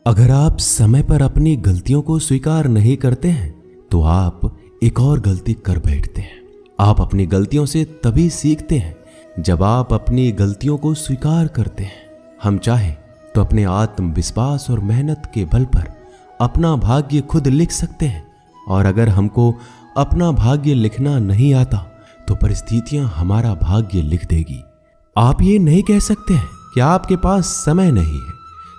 अगर आप समय पर अपनी गलतियों को स्वीकार नहीं करते हैं तो आप एक और गलती कर बैठते हैं। आप अपनी गलतियों से तभी सीखते हैं जब आप अपनी गलतियों को स्वीकार करते हैं। हम चाहें तो अपने आत्मविश्वास और मेहनत के बल पर अपना भाग्य खुद लिख सकते हैं, और अगर हमको अपना भाग्य लिखना नहीं आता तो परिस्थितियां हमारा भाग्य लिख देगी। आप ये नहीं कह सकते हैं कि आपके पास समय नहीं है,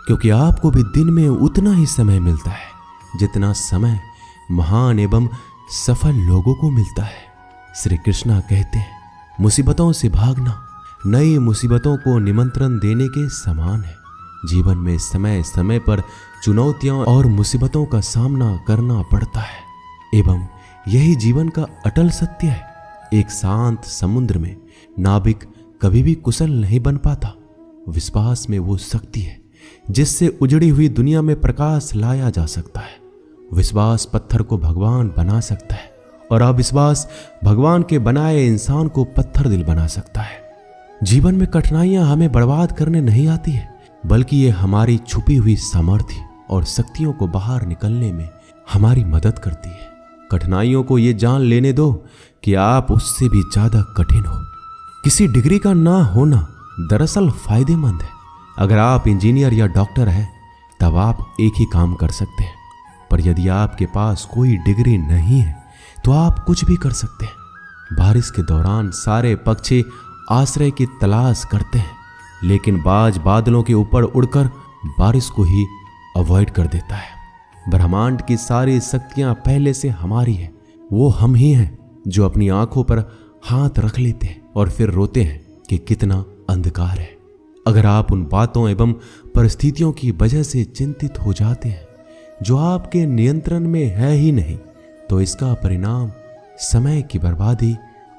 क्योंकि आपको भी दिन में उतना ही समय मिलता है जितना समय महान एवं सफल लोगों को मिलता है। श्री कृष्णा कहते हैं, मुसीबतों से भागना नई मुसीबतों को निमंत्रण देने के समान है। जीवन में समय समय पर चुनौतियों और मुसीबतों का सामना करना पड़ता है, एवं यही जीवन का अटल सत्य है। एक शांत समुद्र में नाविक कभी भी कुशल नहीं बन पाता। विश्वास में वो शक्ति है जिससे उजड़ी हुई दुनिया में प्रकाश लाया जा सकता है। विश्वास पत्थर को भगवान बना सकता है, और अविश्वास भगवान के बनाए इंसान को पत्थर दिल बना सकता है। जीवन में कठिनाइयां हमें बर्बाद करने नहीं आती है, बल्कि ये हमारी छुपी हुई सामर्थ्य और शक्तियों को बाहर निकलने में हमारी मदद करती है। कठिनाइयों को ये जान लेने दो कि आप उससे भी ज्यादा कठिन हो। किसी डिग्री का ना होना दरअसल फायदेमंद है। अगर आप इंजीनियर या डॉक्टर हैं तब आप एक ही काम कर सकते हैं, पर यदि आपके पास कोई डिग्री नहीं है तो आप कुछ भी कर सकते हैं। बारिश के दौरान सारे पक्षी आश्रय की तलाश करते हैं, लेकिन बाज बादलों के ऊपर उड़कर बारिश को ही अवॉइड कर देता है। ब्रह्मांड की सारी शक्तियां पहले से हमारी है। वो हम ही हैं जो अपनी आंखों पर हाथ रख लेते हैं और फिर रोते हैं कि कितना अंधकार है। अगर आप उन बातों एवं परिस्थितियों की वजह से चिंतित हो जाते हैं जो आपके नियंत्रण में है ही नहीं, तो इसका परिणाम समय की बर्बादी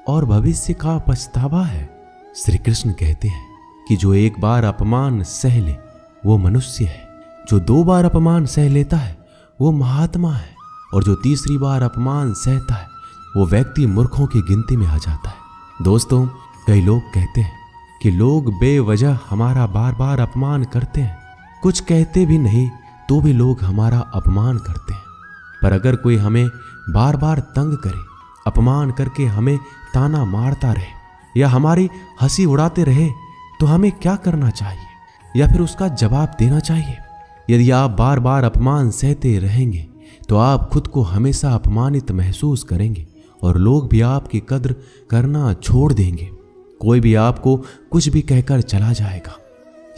और भविष्य का पछतावा है। श्री कृष्ण कहते हैं कि जो एक बार अपमान सह ले वो मनुष्य है, जो 2 बार अपमान सह लेता है वो महात्मा है, और जो 3री बार अपमान सहता है वो व्यक्ति मूर्खों की गिनती में आ जाता है। दोस्तों, कई लोग कहते हैं कि लोग बेवजह हमारा बार बार अपमान करते हैं। कुछ कहते भी नहीं तो भी लोग हमारा अपमान करते हैं। पर अगर कोई हमें बार बार तंग करे, अपमान करके हमें ताना मारता रहे या हमारी हंसी उड़ाते रहे, तो हमें क्या करना चाहिए या फिर उसका जवाब देना चाहिए? यदि आप बार बार अपमान सहते रहेंगे तो आप खुद को हमेशा अपमानित महसूस करेंगे और लोग भी आपकी कद्र करना छोड़ देंगे। कोई भी आपको कुछ भी कहकर चला जाएगा।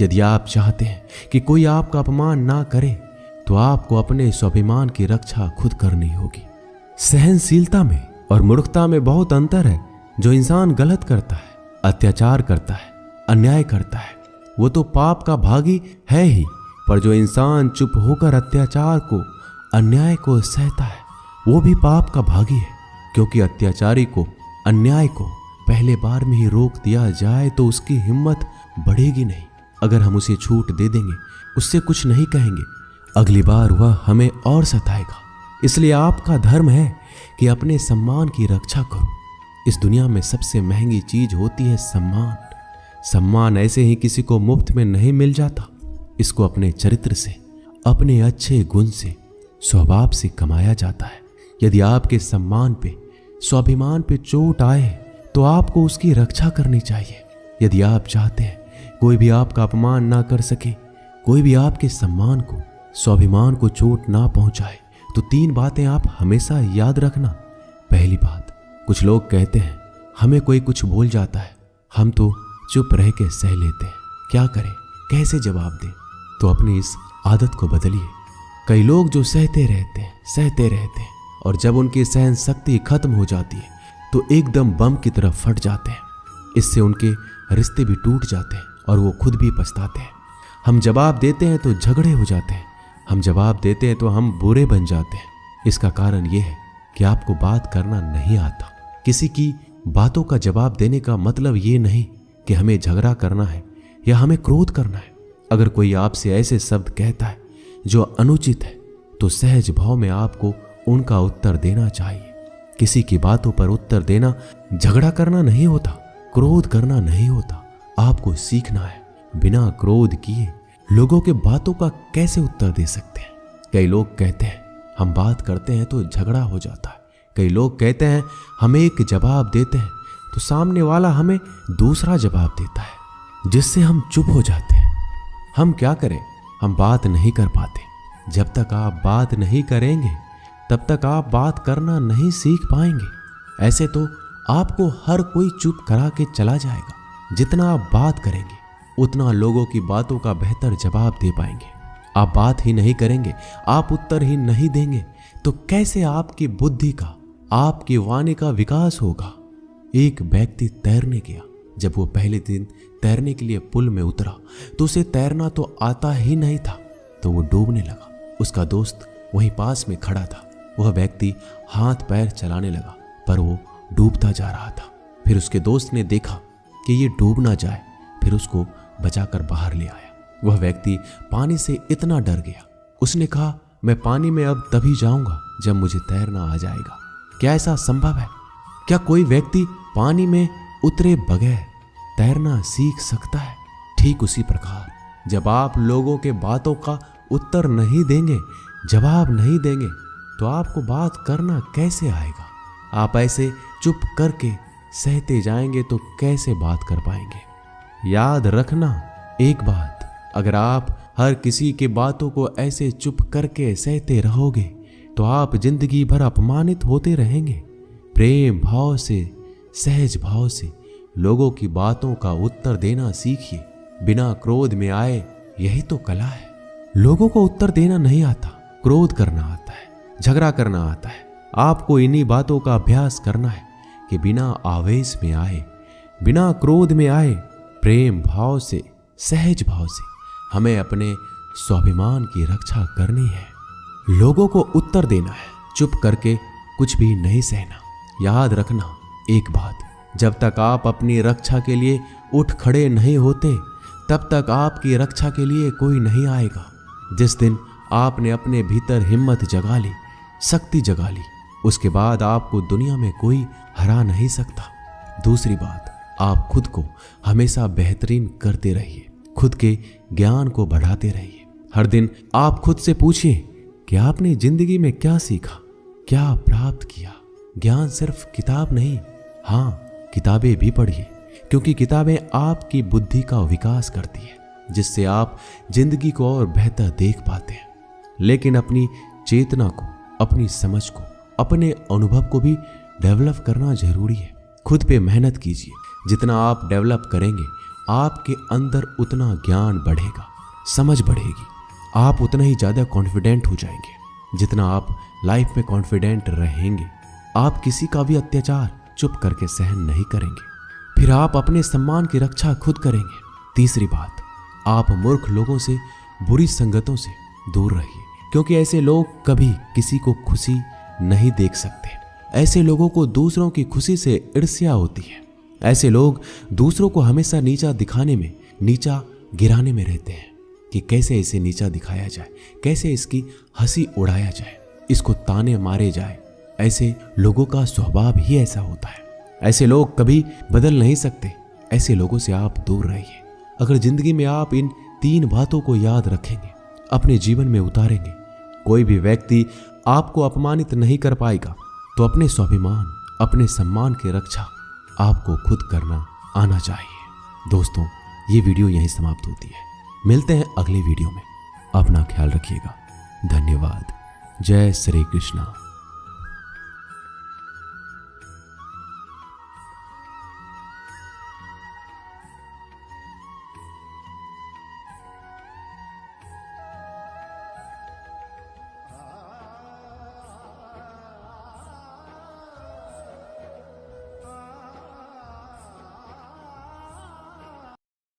यदि आप चाहते हैं कि कोई आपका अपमान ना करे तो आपको अपने स्वाभिमान की रक्षा खुद करनी होगी। सहनशीलता में और मूर्खता में बहुत अंतर है। जो इंसान गलत करता है, अत्याचार करता है, अन्याय करता है, वो तो पाप का भागी है ही, पर जो इंसान चुप होकर अत्याचार को, अन्याय को सहता है वो भी पाप का भागी है, क्योंकि अत्याचारी को, अन्याय को पहले बार में ही रोक दिया जाए तो उसकी हिम्मत बढ़ेगी नहीं। अगर हम उसे छूट दे देंगे, उससे कुछ नहीं कहेंगे, अगली बार वह हमें और सताएगा। इसलिए आपका धर्म है कि अपने सम्मान की रक्षा करो। इस दुनिया में सबसे महंगी चीज होती है सम्मान। सम्मान ऐसे ही किसी को मुफ्त में नहीं मिल जाता। इसको अपने चरित्र से, अपने अच्छे गुण से, स्वभाव से कमाया जाता है। यदि आपके सम्मान पे, स्वाभिमान पे चोट आए तो आपको उसकी रक्षा करनी चाहिए। यदि आप चाहते हैं कोई भी आपका अपमान ना कर सके, कोई भी आपके सम्मान को, स्वाभिमान को चोट ना पहुंचाए, तो 3 बातें आप हमेशा याद रखना। पहली बात, कुछ लोग कहते हैं हमें कोई कुछ बोल जाता है, हम तो चुप रह के सह लेते हैं, क्या करें, कैसे जवाब दें? तो अपनी इस आदत को बदलिए। कई लोग जो सहते रहते हैं और जब उनकी सहन शक्ति खत्म हो जाती है तो एकदम बम की तरह फट जाते हैं। इससे उनके रिश्ते भी टूट जाते हैं और वो खुद भी पछताते हैं। हम जवाब देते हैं तो झगड़े हो जाते हैं, हम जवाब देते हैं तो हम बुरे बन जाते हैं। इसका कारण ये है कि आपको बात करना नहीं आता। किसी की बातों का जवाब देने का मतलब ये नहीं कि हमें झगड़ा करना है या हमें क्रोध करना है। अगर कोई आपसे ऐसे शब्द कहता है जो अनुचित है तो सहज भाव में आपको उनका उत्तर देना चाहिए। किसी की बातों पर उत्तर देना झगड़ा करना नहीं होता, क्रोध करना नहीं होता। आपको सीखना है बिना क्रोध किए लोगों के बातों का कैसे उत्तर दे सकते हैं? कई लोग कहते हैं हम बात करते हैं तो झगड़ा हो जाता है। कई लोग कहते हैं हम एक जवाब देते हैं तो सामने वाला हमें दूसरा जवाब देता है, जिससे हम चुप हो जाते हैं। हम क्या करें? हम बात नहीं कर पाते। जब तक आप बात नहीं करेंगे तब तक आप बात करना नहीं सीख पाएंगे। ऐसे तो आपको हर कोई चुप करा के चला जाएगा। जितना आप बात करेंगे उतना लोगों की बातों का बेहतर जवाब दे पाएंगे। आप बात ही नहीं करेंगे, आप उत्तर ही नहीं देंगे तो कैसे आपकी बुद्धि का, आपकी वाणी का विकास होगा? एक व्यक्ति तैरने गया। जब वो पहले दिन तैरने के लिए पुल में उतरा तो उसे तैरना तो आता ही नहीं था, तो वो डूबने लगा। उसका दोस्त वहीं पास में खड़ा था। वह व्यक्ति हाथ पैर चलाने लगा पर वो डूबता जा रहा था। फिर उसके दोस्त ने देखा कि ये डूब ना जाए, फिर उसको बचाकर बाहर ले आया। वह व्यक्ति पानी से इतना डर गया, उसने कहा मैं पानी में अब तभी जाऊंगा जब मुझे तैरना आ जाएगा। क्या ऐसा संभव है? क्या कोई व्यक्ति पानी में उतरे बगैर तैरना सीख सकता है? ठीक उसी प्रकार जब आप लोगों के बातों का उत्तर नहीं देंगे, जवाब नहीं देंगे तो आपको बात करना कैसे आएगा? आप ऐसे चुप करके सहते जाएंगे तो कैसे बात कर पाएंगे? याद रखना एक बात, अगर आप हर किसी के बातों को ऐसे चुप करके सहते रहोगे तो आप जिंदगी भर अपमानित होते रहेंगे। प्रेम भाव से, सहज भाव से लोगों की बातों का उत्तर देना सीखिए। बिना क्रोध में आए, यही तो कला है। लोगों को उत्तर देना नहीं आता, क्रोध करना आता है, झगड़ा करना आता है। आपको इन्हीं बातों का अभ्यास करना है कि बिना आवेश में आए, बिना क्रोध में आए, प्रेम भाव से, सहज भाव से हमें अपने स्वाभिमान की रक्षा करनी है। लोगों को उत्तर देना है, चुप करके कुछ भी नहीं सहना। याद रखना एक बात, जब तक आप अपनी रक्षा के लिए उठ खड़े नहीं होते तब तक आपकी रक्षा के लिए कोई नहीं आएगा। जिस दिन आपने अपने भीतर हिम्मत जगा ली, शक्ति जगा ली, उसके बाद आपको दुनिया में कोई हरा नहीं सकता। दूसरी बात, आप खुद को हमेशा बेहतरीन करते रहिए, खुद के ज्ञान को बढ़ाते रहिए। हर दिन आप खुद से पूछिए कि आपने जिंदगी में क्या सीखा, क्या प्राप्त किया। ज्ञान सिर्फ किताब नहीं, हाँ किताबें भी पढ़िए, क्योंकि किताबें आपकी बुद्धि का विकास करती है, जिससे आप जिंदगी को और बेहतर देख पाते हैं। लेकिन अपनी चेतना को, अपनी समझ को, अपने अनुभव को भी डेवलप करना जरूरी है। खुद पे मेहनत कीजिए। जितना आप डेवलप करेंगे आपके अंदर उतना ज्ञान बढ़ेगा, समझ बढ़ेगी, आप उतना ही ज़्यादा कॉन्फिडेंट हो जाएंगे। जितना आप लाइफ में कॉन्फिडेंट रहेंगे, आप किसी का भी अत्याचार चुप करके सहन नहीं करेंगे। फिर आप अपने सम्मान की रक्षा खुद करेंगे। तीसरी बात, आप मूर्ख लोगों से, बुरी संगतों से दूर रहिए, क्योंकि ऐसे लोग कभी किसी को खुशी नहीं देख सकते। ऐसे लोगों को दूसरों की खुशी से ईर्ष्या होती है। ऐसे लोग दूसरों को हमेशा नीचा दिखाने में, नीचा गिराने में रहते हैं कि कैसे इसे नीचा दिखाया जाए, कैसे इसकी हंसी उड़ाया जाए, इसको ताने मारे जाए। ऐसे लोगों का स्वभाव ही ऐसा होता है। ऐसे लोग कभी बदल नहीं सकते। ऐसे लोगों से आप दूर रहिए। अगर जिंदगी में आप इन 3 बातों को याद रखेंगे, अपने जीवन में उतारेंगे, कोई भी व्यक्ति आपको अपमानित नहीं कर पाएगा। तो अपने स्वाभिमान, अपने सम्मान की रक्षा आपको खुद करना आना चाहिए। दोस्तों, ये वीडियो यहीं समाप्त होती है। मिलते हैं अगली वीडियो में। अपना ख्याल रखिएगा। धन्यवाद। जय श्री कृष्णा।